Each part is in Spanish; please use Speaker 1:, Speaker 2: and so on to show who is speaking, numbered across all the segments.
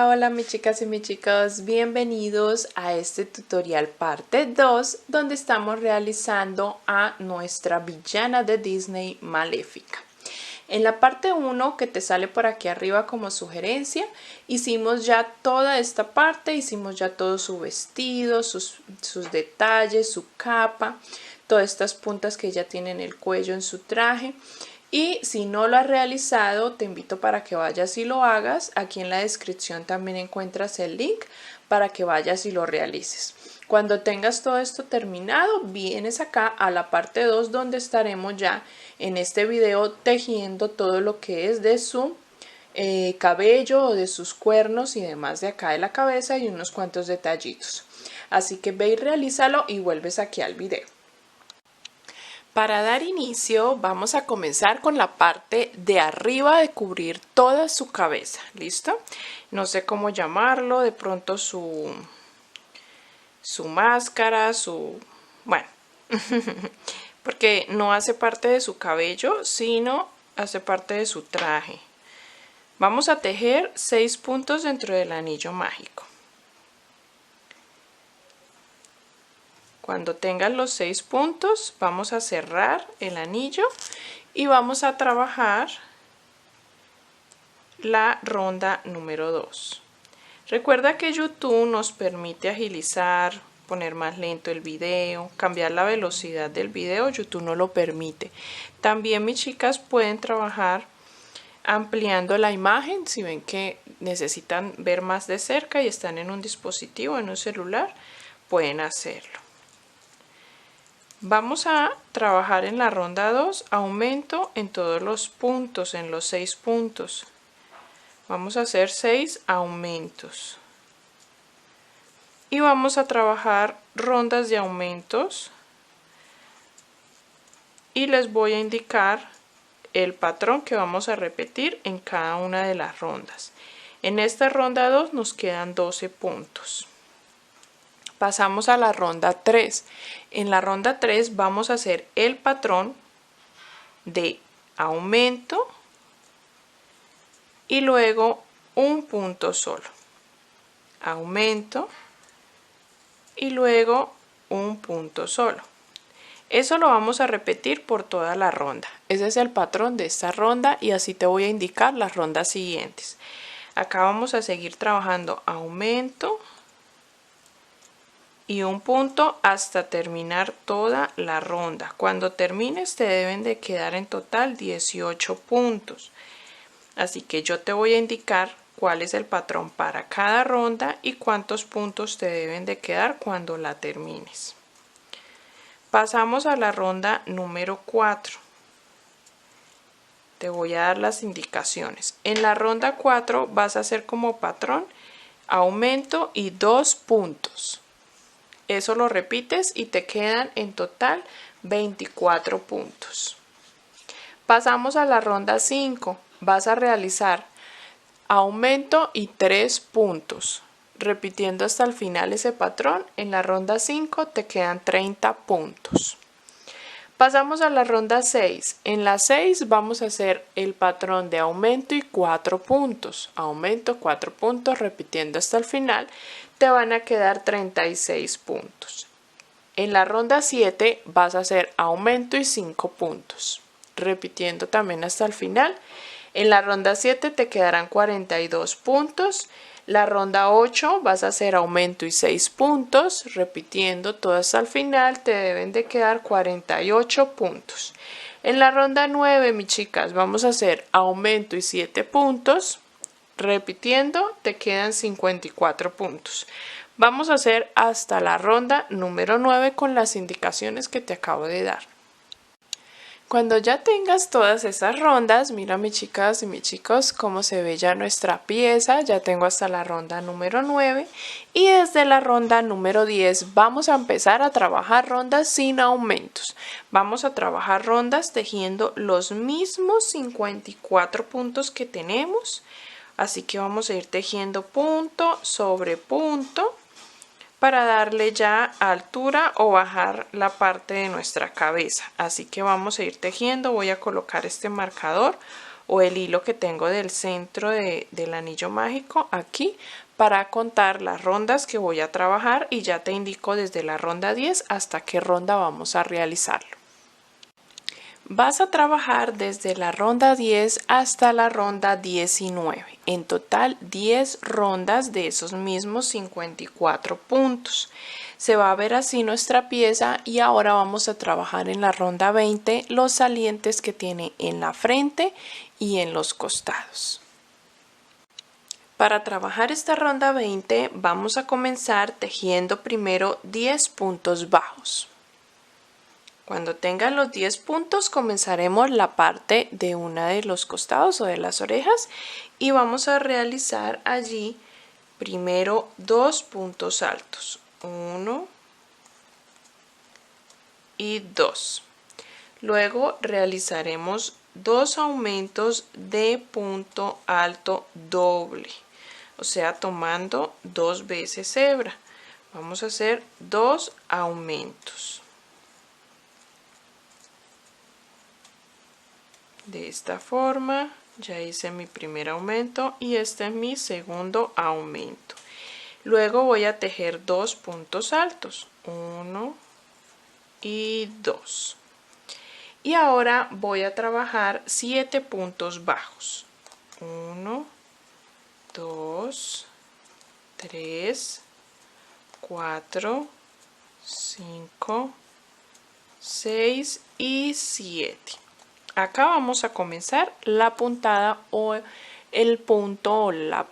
Speaker 1: Hola mis chicas y mis chicos, bienvenidos a este tutorial parte 2 donde estamos realizando a nuestra villana de Disney Maléfica. En la parte 1 que te sale por aquí arriba como sugerencia, hicimos ya toda esta parte, hicimos ya todo su vestido, sus detalles, su capa, todas estas puntas que ella tiene en el cuello en su traje. Y si no lo has realizado, te invito para que vayas y lo hagas. Aquí en la descripción también encuentras el link para que vayas y lo realices. Cuando tengas todo esto terminado, vienes acá a la parte 2 donde estaremos ya en este video tejiendo todo lo que es de su cabello o de sus cuernos y demás de acá de la cabeza y unos cuantos detallitos. Así que ve y realízalo y vuelves aquí al video. Para dar inicio vamos a comenzar con la parte de arriba de cubrir toda su cabeza, ¿listo? No sé cómo llamarlo, de pronto su máscara, bueno, porque no hace parte de su cabello, sino hace parte de su traje. Vamos a tejer 6 puntos dentro del anillo mágico. Cuando tengas los 6 puntos, vamos a cerrar el anillo y vamos a trabajar la ronda número 2. Recuerda que YouTube nos permite agilizar, poner más lento el video, cambiar la velocidad del video, YouTube no lo permite. También mis chicas pueden trabajar ampliando la imagen, si ven que necesitan ver más de cerca y están en un dispositivo, en un celular, pueden hacerlo. Vamos a trabajar en la ronda 2 aumento en todos los puntos, en los 6 puntos. Vamos a hacer 6 aumentos. Y vamos a trabajar rondas de aumentos. Y les voy a indicar el patrón que vamos a repetir en cada una de las rondas. En esta ronda 2 nos quedan 12 puntos. Pasamos a la ronda 3. En la ronda 3 vamos a hacer el patrón de aumento y luego un punto solo. Aumento y luego un punto solo. Eso lo vamos a repetir por toda la ronda. Ese es el patrón de esta ronda y así te voy a indicar las rondas siguientes. Acá vamos a seguir trabajando aumento y un punto hasta terminar toda la ronda. Cuando termines te deben de quedar en total 18 puntos. Así que yo te voy a indicar cuál es el patrón para cada ronda y cuántos puntos te deben de quedar cuando la termines. Pasamos a la ronda número 4. Te voy a dar las indicaciones. En la ronda 4 vas a hacer como patrón aumento y 2 puntos. Eso lo repites y te quedan en total 24 puntos. Pasamos a la ronda 5. Vas a realizar aumento y 3 puntos. Repitiendo hasta el final ese patrón, en la ronda 5 te quedan 30 puntos. Pasamos a la ronda 6. En la 6 vamos a hacer el patrón de aumento y 4 puntos. Aumento, 4 puntos, repitiendo hasta el final, te van a quedar 36 puntos. En la ronda 7 vas a hacer aumento y 5 puntos. Repitiendo también hasta el final. En la ronda 7 te quedarán 42 puntos. La ronda 8 vas a hacer aumento y 6 puntos, repitiendo todo hasta el final, te deben de quedar 48 puntos. En la ronda 9, mis chicas, vamos a hacer aumento y 7 puntos, repitiendo, te quedan 54 puntos. Vamos a hacer hasta la ronda número 9 con las indicaciones que te acabo de dar. Cuando ya tengas todas esas rondas, mira mis chicas y mis chicos cómo se ve ya nuestra pieza. Ya tengo hasta la ronda número 9 y desde la ronda número 10 vamos a empezar a trabajar rondas sin aumentos. Vamos a trabajar rondas tejiendo los mismos 54 puntos que tenemos. Así que vamos a ir tejiendo punto sobre punto para darle ya altura o bajar la parte de nuestra cabeza. Así que vamos a ir tejiendo. Voy a colocar este marcador o el hilo que tengo del centro del anillo mágico aquí para contar las rondas que voy a trabajar y ya te indico desde la ronda 10 hasta qué ronda vamos a realizarlo. Vas a trabajar desde la ronda 10 hasta la ronda 19. En total 10 rondas de esos mismos 54 puntos. Se va a ver así nuestra pieza y ahora vamos a trabajar en la ronda 20 los salientes que tiene en la frente y en los costados. Para trabajar esta ronda 20 vamos a comenzar tejiendo primero 10 puntos bajos. Cuando tengan los 10 puntos comenzaremos la parte de una de los costados o de las orejas y vamos a realizar allí primero 2 puntos altos, 1 y 2. Luego realizaremos 2 aumentos de punto alto doble, o sea tomando 2 veces hebra. Vamos a hacer 2 aumentos. De esta forma ya hice mi primer aumento y este es mi segundo aumento. Luego voy a tejer 2 puntos altos, 1 y 2. Y ahora voy a trabajar 7 puntos bajos, 1, 2, 3, 4, 5, 6 y 7. Acá vamos a comenzar la puntada o el punto o la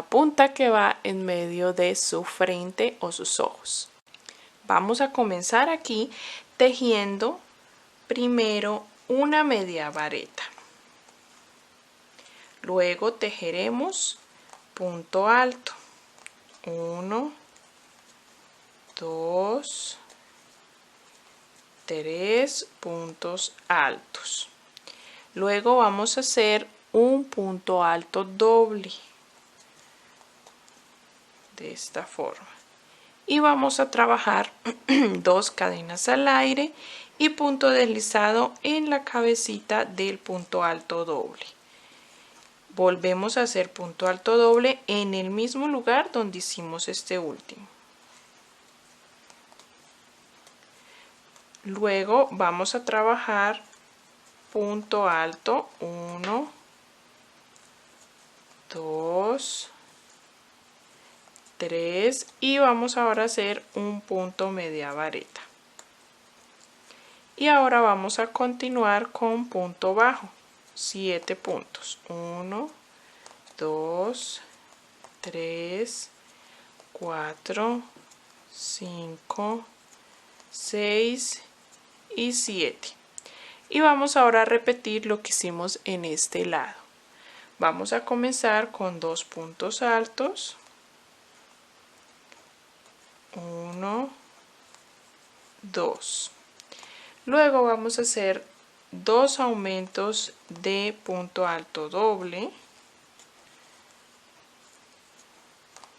Speaker 1: punta que va en medio de su frente o sus ojos. Vamos a comenzar aquí tejiendo primero una media vareta. Luego tejeremos punto alto. 1, 2, 3 puntos altos. Luego vamos a hacer un punto alto doble de esta forma y vamos a trabajar 2 cadenas al aire y punto deslizado en la cabecita del punto alto doble. Volvemos a hacer punto alto doble en el mismo lugar donde hicimos este último. Luego vamos a trabajar punto alto 1, 2, 3 y vamos ahora a hacer un punto media vareta. Y ahora vamos a continuar con punto bajo, 7 puntos, 1, 2, 3, 4, 5, 6 y 7. Y vamos ahora a repetir lo que hicimos en este lado. Vamos a comenzar con 2 puntos altos, 1, 2. Luego vamos a hacer 2 aumentos de punto alto doble.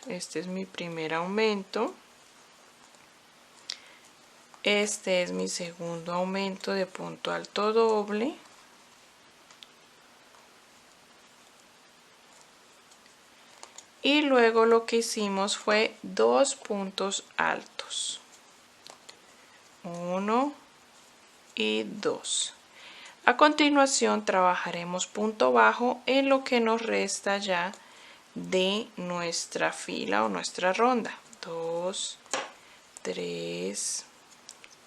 Speaker 1: Este es mi primer aumento. Este es mi segundo aumento de punto alto doble. Y luego lo que hicimos fue 2 puntos altos. 1 y 2. A continuación trabajaremos punto bajo en lo que nos resta ya de nuestra fila o nuestra ronda. 2, 3,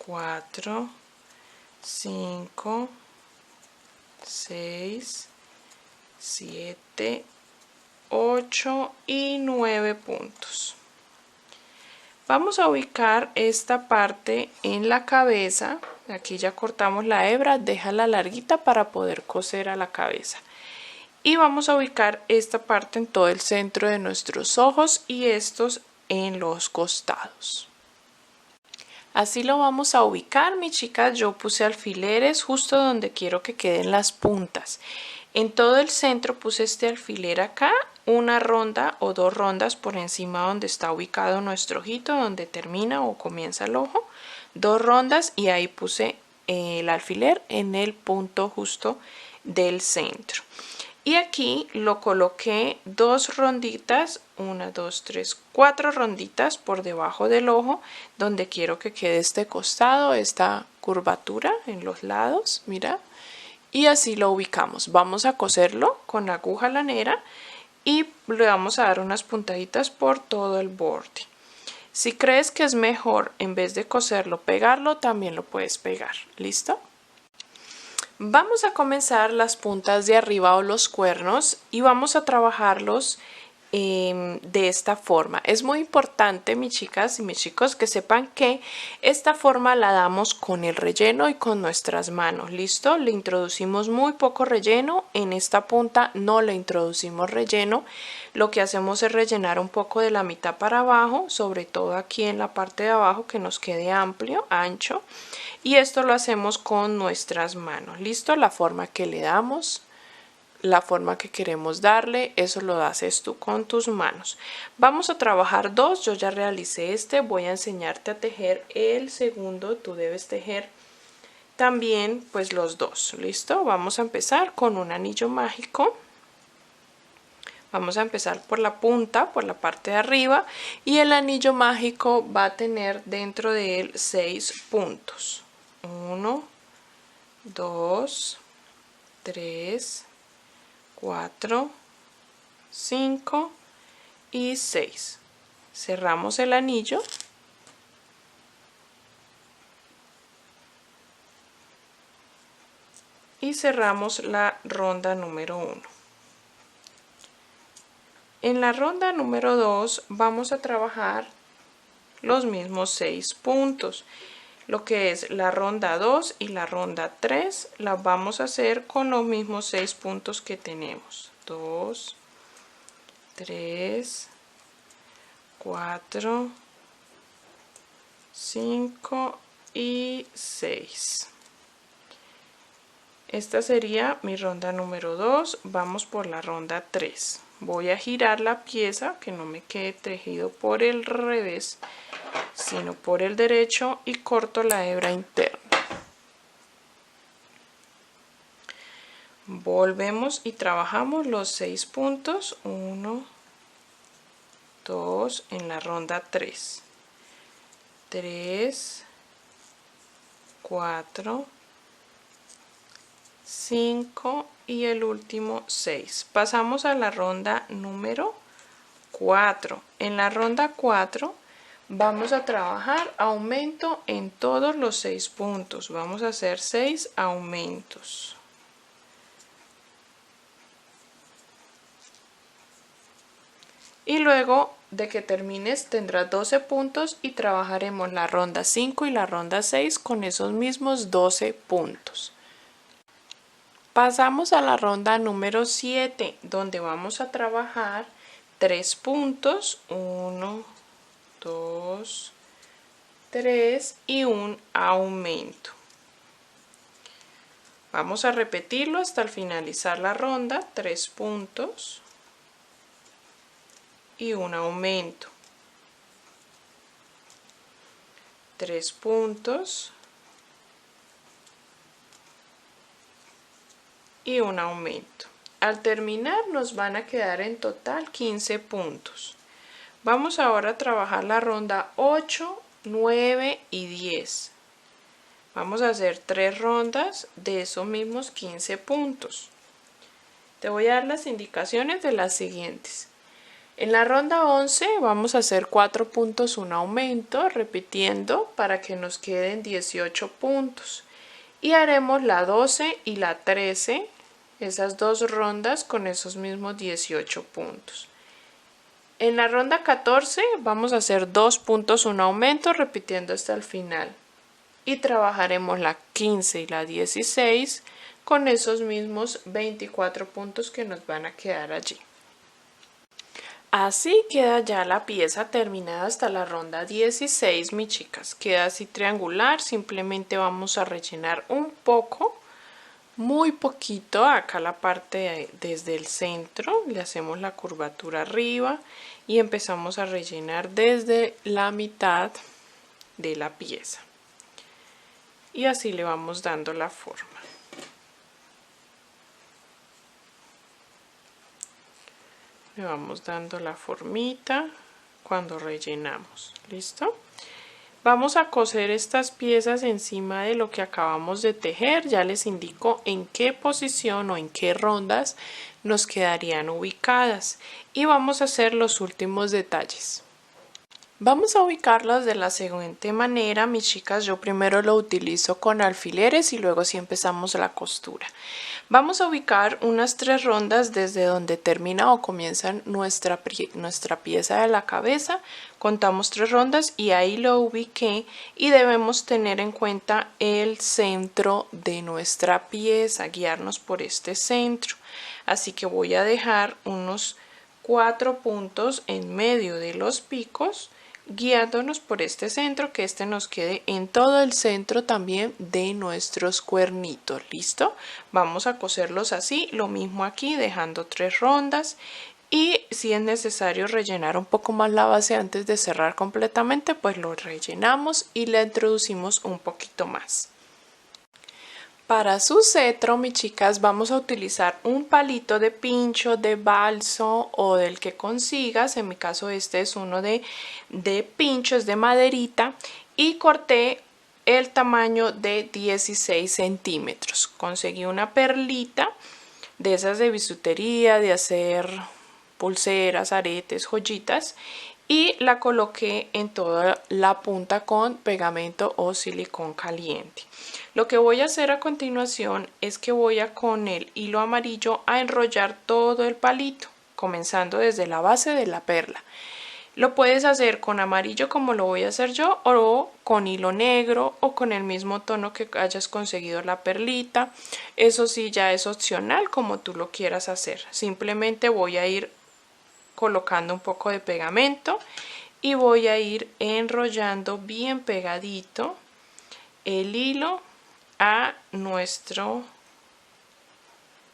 Speaker 1: 4, 5, 6, 7, 8 y 9 puntos. Vamos a ubicar esta parte en la cabeza. Aquí ya cortamos la hebra, déjala larguita para poder coser a la cabeza. Y vamos a ubicar esta parte en todo el centro de nuestros ojos y estos en los costados. Así lo vamos a ubicar, mis chicas. Yo puse alfileres justo donde quiero que queden las puntas. En todo el centro puse este alfiler acá, una ronda o 2 rondas por encima donde está ubicado nuestro ojito, donde termina o comienza el ojo. 2 rondas y ahí puse el alfiler en el punto justo del centro. Y aquí lo coloqué 2 ronditas, 1, 2, 3, 4 ronditas por debajo del ojo, donde quiero que quede este costado, esta curvatura en los lados, mira. Y así lo ubicamos. Vamos a coserlo con aguja lanera y le vamos a dar unas puntaditas por todo el borde. Si crees que es mejor, en vez de coserlo, pegarlo, también lo puedes pegar. ¿Listo? Vamos a comenzar las puntas de arriba o los cuernos y vamos a trabajarlos de esta forma. Es muy importante, mis chicas y mis chicos, que sepan que esta forma la damos con el relleno y con nuestras manos. ¿Listo? Le introducimos muy poco relleno. En esta punta no le introducimos relleno. Lo que hacemos es rellenar un poco de la mitad para abajo, sobre todo aquí en la parte de abajo, que nos quede amplio, ancho. Y esto lo hacemos con nuestras manos. ¿Listo? La forma que le damos, la forma que queremos darle, eso lo haces tú con tus manos. Vamos a trabajar 2. Yo ya realicé este. Voy a enseñarte a tejer el segundo. Tú debes tejer también pues los 2. ¿Listo? Vamos a empezar con un anillo mágico. Vamos a empezar por la punta, por la parte de arriba, y el anillo mágico va a tener dentro de él 6 puntos. 1, 2, 3, 4, 5 y 6. Cerramos el anillo y cerramos la ronda número 1. En la ronda número 2 vamos a trabajar los mismos 6 puntos. Lo que es la ronda 2 y la ronda 3 las vamos a hacer con los mismos 6 puntos que tenemos. 2, 3, 4, 5 y 6. Esta sería mi ronda número 2. Vamos por la ronda 3. Voy a girar la pieza, que no me quede tejido por el revés, sino por el derecho, y corto la hebra interna. Volvemos y trabajamos los 6 puntos. 1, 2 en la ronda 3, 3, 4, 5 y el último 6. Pasamos a la ronda número 4. En la ronda 4 vamos a trabajar aumento en todos los 6 puntos. Vamos a hacer 6 aumentos. Y luego de que termines tendrás 12 puntos y trabajaremos la ronda 5 y la ronda 6 con esos mismos 12 puntos. Pasamos a la ronda número 7, donde vamos a trabajar 3 puntos, 1, 2, 3 y un aumento. Vamos a repetirlo hasta finalizar la ronda, 3 puntos y un aumento. 3 puntos y un aumento. Al terminar nos van a quedar en total 15 puntos. Vamos ahora a trabajar la ronda 8, 9 y 10. Vamos a hacer 3 rondas de esos mismos 15 puntos. Te voy a dar las indicaciones de las siguientes. En la ronda 11 vamos a hacer 4 puntos, un aumento, repitiendo para que nos queden 18 puntos. Y haremos la 12 y la 13, esas 2 rondas con esos mismos 18 puntos. En la ronda 14 vamos a hacer 2 puntos, un aumento, repitiendo hasta el final. Y trabajaremos la 15 y la 16 con esos mismos 24 puntos que nos van a quedar allí. Así queda ya la pieza terminada hasta la ronda 16, mis chicas. Queda así triangular, simplemente vamos a rellenar un poco, muy poquito, acá la parte desde el centro, le hacemos la curvatura arriba y empezamos a rellenar desde la mitad de la pieza. Y así le vamos dando la forma. Le vamos dando la formita cuando rellenamos. ¿Listo? Vamos a coser estas piezas encima de lo que acabamos de tejer. Ya les indico en qué posición o en qué rondas nos quedarían ubicadas. Y vamos a hacer los últimos detalles. Vamos a ubicarlas de la siguiente manera, mis chicas. Yo primero lo utilizo con alfileres y luego sí empezamos la costura. Vamos a ubicar unas 3 rondas desde donde termina o comienza nuestra pieza de la cabeza. Contamos 3 rondas y ahí lo ubiqué, y debemos tener en cuenta el centro de nuestra pieza, guiarnos por este centro. Así que voy a dejar unos 4 puntos en medio de los picos, guiándonos por este centro, que este nos quede en todo el centro también de nuestros cuernitos. ¿Listo? Vamos a coserlos así, lo mismo aquí, dejando 3 rondas, y si es necesario rellenar un poco más la base antes de cerrar completamente, pues lo rellenamos y le introducimos un poquito más. Para su cetro, mis chicas, vamos a utilizar un palito de pincho, de balso o del que consigas. En mi caso este es uno de pincho, es de maderita, y corté el tamaño de 16 centímetros. Conseguí una perlita de esas de bisutería, de hacer pulseras, aretes, joyitas, y la coloqué en toda la punta con pegamento o silicón caliente. Lo que voy a hacer a continuación es que voy a, con el hilo amarillo, a enrollar todo el palito, comenzando desde la base de la perla. Lo puedes hacer con amarillo como lo voy a hacer yo, o con hilo negro, o con el mismo tono que hayas conseguido la perlita. Eso sí, ya es opcional como tú lo quieras hacer. Simplemente voy a ir colocando un poco de pegamento y voy a ir enrollando bien pegadito el hilo a nuestro,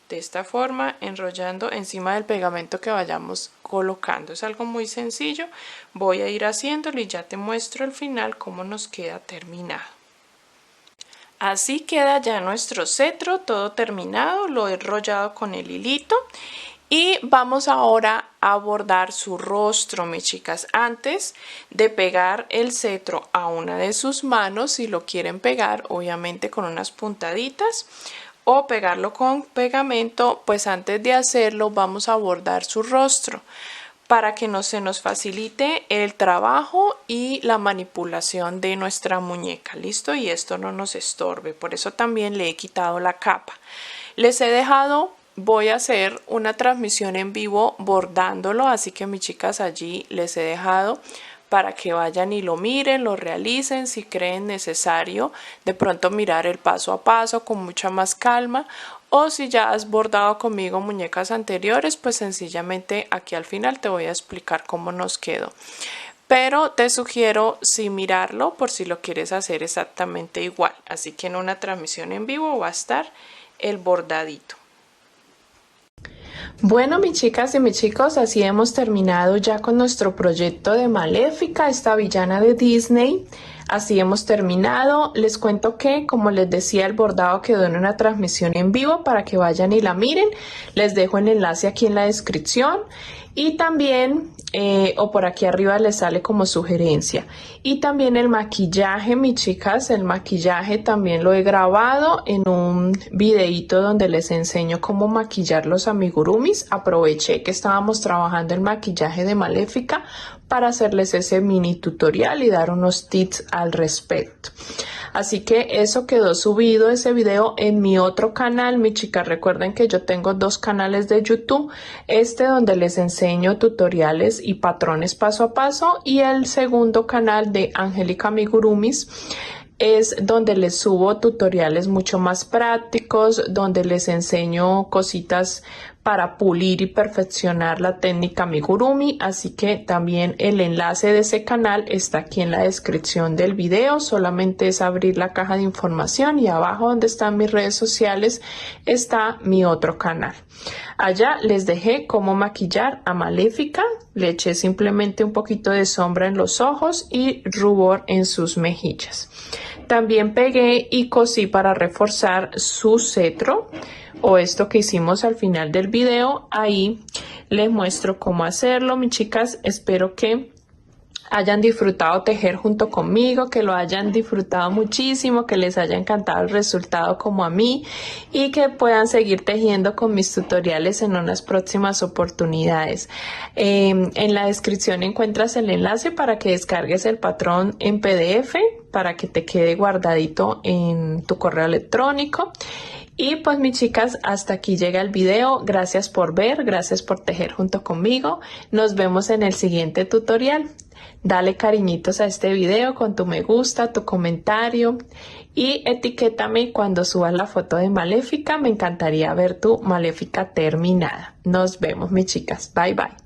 Speaker 1: de esta forma, enrollando encima del pegamento que vayamos colocando. Es algo muy sencillo, voy a ir haciéndolo y ya te muestro al final cómo nos queda terminado. Así queda ya nuestro cetro, todo terminado, lo he enrollado con el hilito. Y vamos ahora a bordar su rostro, mis chicas. Antes de pegar el cetro a una de sus manos, si lo quieren pegar, obviamente con unas puntaditas, o pegarlo con pegamento, pues antes de hacerlo vamos a bordar su rostro para que no se nos facilite el trabajo y la manipulación de nuestra muñeca. ¿Listo? Y esto no nos estorbe. Por eso también le he quitado la capa. Les he dejado... Voy a hacer una transmisión en vivo bordándolo, así que mis chicas, allí les he dejado para que vayan y lo miren, lo realicen, si creen necesario de pronto mirar el paso a paso con mucha más calma, o si ya has bordado conmigo muñecas anteriores, pues sencillamente aquí al final te voy a explicar cómo nos quedó. Pero te sugiero sí mirarlo por si lo quieres hacer exactamente igual, así que en una transmisión en vivo va a estar el bordadito. Bueno, mis chicas y mis chicos, así hemos terminado ya con nuestro proyecto de Maléfica, esta villana de Disney. Así hemos terminado. Les cuento que, como les decía, el bordado quedó en una transmisión en vivo para que vayan y la miren. Les dejo el enlace aquí en la descripción y también, o por aquí arriba les sale como sugerencia. Y también el maquillaje, mis chicas, el maquillaje también lo he grabado en un videíto donde les enseño cómo maquillar los amigurumis. Aproveché que estábamos trabajando el maquillaje de Maléfica para hacerles ese mini tutorial y dar unos tips al respecto. Así que eso quedó subido, ese video, en mi otro canal, mis chicas. Recuerden que yo tengo 2 canales de YouTube, este donde les enseño tutoriales y patrones paso a paso, y el segundo canal de Angélica Amigurumis es donde les subo tutoriales mucho más prácticos, donde les enseño cositas para pulir y perfeccionar la técnica amigurumi. Así que también el enlace de ese canal está aquí en la descripción del video. Solamente es abrir la caja de información y abajo donde están mis redes sociales está mi otro canal. Allá les dejé cómo maquillar a Maléfica. Le eché simplemente un poquito de sombra en los ojos y rubor en sus mejillas. También pegué y cosí para reforzar su cetro, o esto que hicimos al final del video. Ahí les muestro cómo hacerlo. Mis chicas, espero que hayan disfrutado tejer junto conmigo, que lo hayan disfrutado muchísimo, que les haya encantado el resultado como a mí y que puedan seguir tejiendo con mis tutoriales en unas próximas oportunidades. En la descripción encuentras el enlace para que descargues el patrón en PDF para que te quede guardadito en tu correo electrónico. Y pues mis chicas, hasta aquí llega el video. Gracias por ver, gracias por tejer junto conmigo. Nos vemos en el siguiente tutorial. Dale cariñitos a este video con tu me gusta, tu comentario y etiquétame cuando subas la foto de Maléfica. Me encantaría ver tu Maléfica terminada. Nos vemos mis chicas. Bye bye.